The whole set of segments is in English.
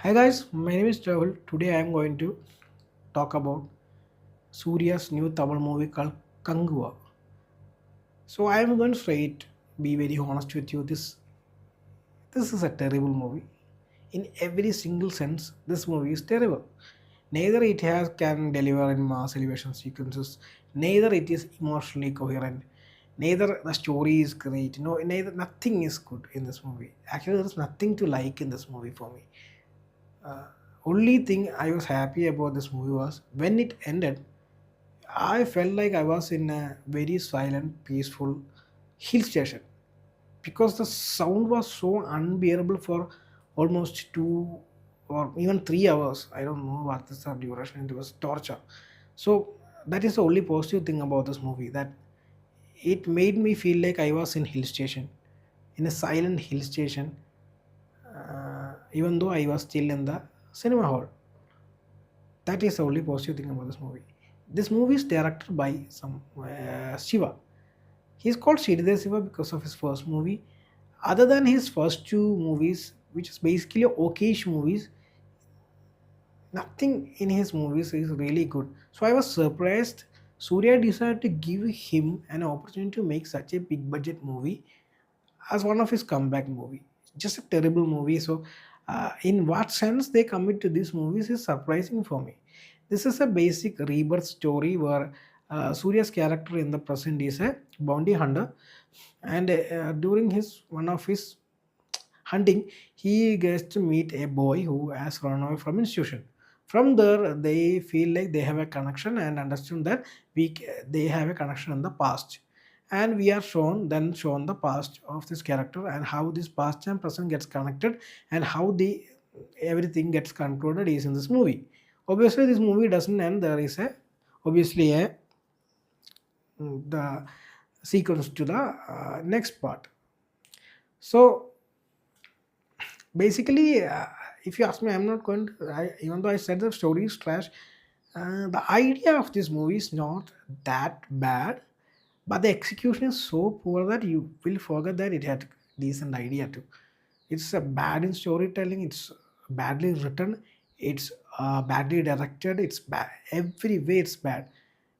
Hi guys, my name is Rahul. Today I am going to talk about Surya's new Tamil movie called Kanguva. So I am going to straight be very honest with you. This is a terrible movie. In every single sense, this movie is terrible. Neither it has can deliver in mass elevation sequences, neither it is emotionally coherent, neither the story is great. No, neither nothing is good in this movie. Actually, there is nothing to like in this movie for me. Uh, Only thing I was happy about this movie was when it ended. I felt like I was in a very silent, peaceful hill station because the sound was so unbearable for almost 2 or even 3 hours. I don't know what is the duration. It was torture. So that is the only positive thing about this movie, that it made me feel like I was in hill station, in a silent hill station, even though I was still in the cinema hall. That is the only positive thing about this movie. This movie is directed by some Shiva. He's called Sridhar Shiva because of his first movie. Other than his first two movies, which is basically okayish movies, nothing in his movies is really good. So I was surprised Surya decided to give him an opportunity to make such a big budget movie as one of his comeback movie. Just a terrible movie. So, in what sense they commit to these movies is surprising for me. This is a basic rebirth story where Surya's character in the present is a bounty hunter, and during his one of his hunting, he gets to meet a boy who has run away from institution. From there, they feel like they have a connection and understand that they have a connection in the past, and we are shown the past of this character and how this past and present gets connected and how the everything gets concluded is in this movie. Obviously, this movie doesn't end. There is a obviously a the sequence to the next part. So basically, if you ask me, I'm not going to, even though I said the story is trash, the idea of this movie is not that bad, but the execution is so poor that you will forget that it had decent idea too. It's bad in storytelling, it's badly written, it's badly directed, it's bad every way. It's bad.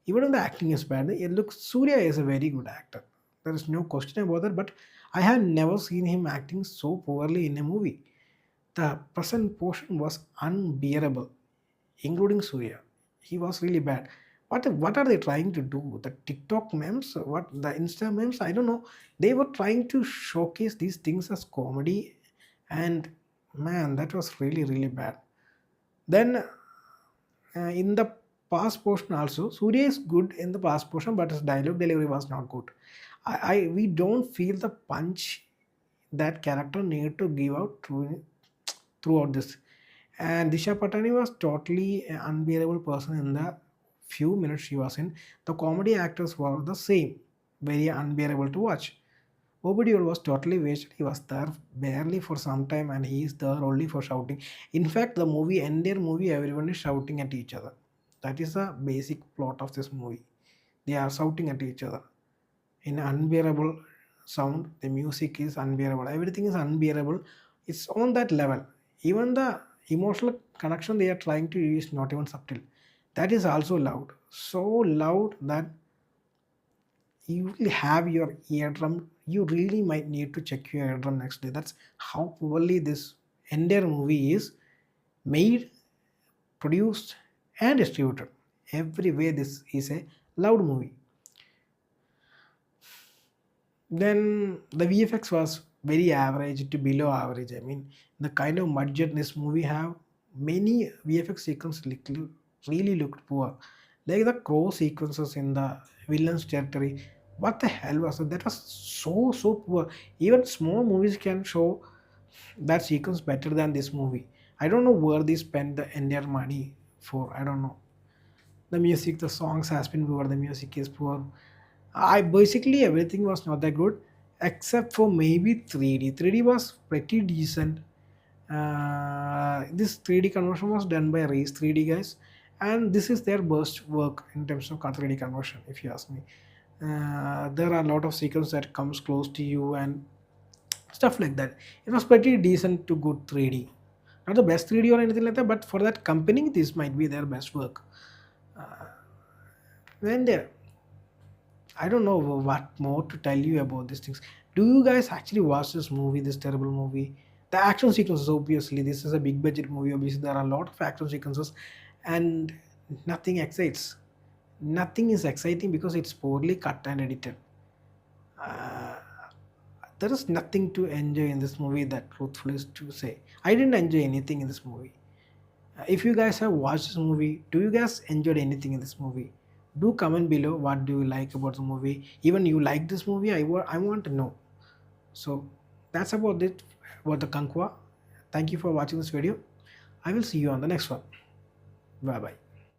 Even if the acting is bad, it looks Surya is a very good actor. There is no question about that. But I have never seen him acting so poorly in a movie. The present portion was unbearable, including Surya. He was really bad. What are they trying to do? The TikTok memes, what the Insta memes? I don't know. They were trying to showcase these things as comedy, and man, that was really bad. Then in the past portion also, Surya is good in the past portion, but his dialogue delivery was not good. I we don't feel the punch that character need to give out throughout this. And Disha Patani was totally an unbearable person in the few minutes she was in. The comedy actors were the same, very unbearable to watch. Obadiah was totally wasted. He was there barely for some time and he is there only for shouting. In fact, the movie, entire movie, everyone is shouting at each other. That is the basic plot of this movie. They are shouting at each other in unbearable sound. The music is unbearable. Everything is unbearable. It's on that level. Even the emotional connection they are trying to use is not even subtle. That is also loud. So loud that you will have your eardrum. You really might need to check your eardrum next day. That's how poorly this entire movie is made, produced, and distributed. Every way, this is a loud movie. Then the VFX was very average to below average. I mean, the kind of budget this movie have, many VFX sequences really looked poor. Like the crow sequences in the villain's territory. What the hell was it? That was so poor. Even small movies can show that sequence better than this movie. I don't know where they spent the entire money for. I don't know. The music, the songs has been poor. The music is poor. I basically everything was not that good except for maybe 3D. 3D was pretty decent. This 3D conversion was done by Race 3D guys, and this is their best work in terms of 3D conversion. If you ask me, there are a lot of sequences that comes close to you and stuff like that. It was pretty decent to good 3D. Not the best 3D or anything like that, but for that company, this might be their best work. And I don't know what more to tell you about these things. Do you guys actually watch this movie, this terrible movie? The action sequences, obviously, this is a big budget movie. Obviously, there are a lot of action sequences, and nothing excites. Nothing is exciting because it's poorly cut and edited. Uh, there is nothing to enjoy in this movie, that truthfully is to say. I didn't enjoy anything in this movie. If you guys have watched this movie, do you guys enjoyed anything in this movie? Do comment below what do you like about the movie. Even you like this movie, I want to know. So that's about it about the Kanguva. Thank you for watching this video. I will see you on the next one. Bye bye.